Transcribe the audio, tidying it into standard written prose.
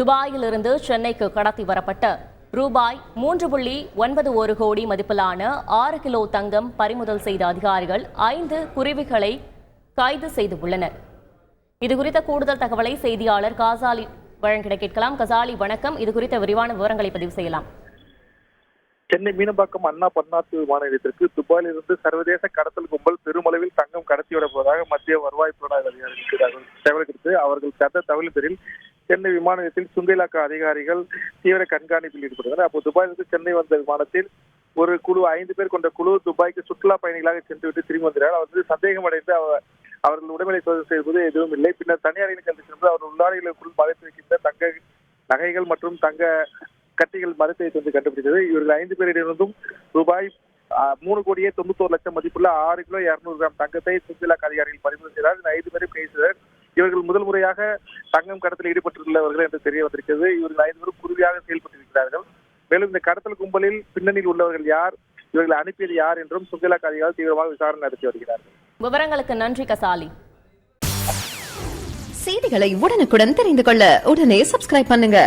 துபாயிலிருந்து சென்னைக்கு கடத்தி வரப்பட்ட ரூபாய் 3.91 கோடி மதிப்பிலான 6 கிலோ தங்கம் பறிமுதல் செய்த அதிகாரிகள் 5 குருவிகளை கைது செய்துள்ளனர். இதுகுறித்த கூடுதல் தகவலை செய்தியாளர் கசாலி வழங்கிட கேட்கலாம். கசாலி, வணக்கம். இதுகுறித்த விரிவான விவரங்களை பதிவு செய்யலாம். சென்னை மீனம்பாக்கம் அண்ணா பன்னாட்டு விமான நிலையத்திற்கு துபாயிலிருந்து சர்வதேச கடத்தல் கும்பல் பெருமளவில் தங்கம் கடத்தி வரப்போவதாக மத்திய வருவாய் புலனாய்வு அதிகாரிகளுக்கு தகவல் கிடைத்து அவர்கள் தந்த தகவலின் பேரில் சென்னை விமான நிலையத்தில் சுங்க இலாக்கா அதிகாரிகள் தீவிர கண்காணிப்பில் ஈடுபட்டனர். அப்போ துபாயிலிருந்து சென்னை வந்த விமானத்தில் ஒரு குழு 5 பேர் கொண்ட குழு துபாய்க்கு சுற்றுலா பயணிகளாக சென்றுவிட்டு திரும்பி வந்தார்கள். அவர் சந்தேகம் அடைந்து அவர்கள் உடல்நிலை சோதனை செய்வது எதுவும் இல்லை. பின்னர் தனியாரில் கண்டு சென்று அவர் உள்ளாடைகளுக்குள் மறைத்து வைக்கின்ற தங்க நகைகள் மற்றும் தங்க கட்டிகள் மரத்தை வந்து கண்டுபிடித்தது. இவர்கள் 5 பேரிடமிருந்தும் ரூபாய் 3,91,00,000 மதிப்புள்ள 6 கிலோ 200 கிராம் தங்கத்தை சுங்க இலாக்கா அதிகாரிகள் பறிமுதல் செய்தார். இந்த 5 பேரை கைது செய்தனர். இவர்கள் முதல் முறையாக தங்கம் கடத்தலில் ஈடுபட்டுள்ளவர்கள் என்று தெரிய வந்திருக்கிறது. இவர்கள் 5 பேரும் குருவியாக செயல்பட்டிருக்கிறார்கள். மேலும் இந்த கடத்தல் கும்பலில் பின்னணியில் உள்ளவர்கள் யார், இவர்களை அனுப்பியது யார் என்றும் சுங்க இலாக்கா அதிகாரிகள் தீவிரமாக விசாரணை நடத்தி வருகிறார்கள். விவரங்களுக்கு நன்றி கசாலி. செய்திகளை உடனுக்குடன் தெரிந்து கொள்ள உடனே சப்ஸ்கிரைப் பண்ணுங்க.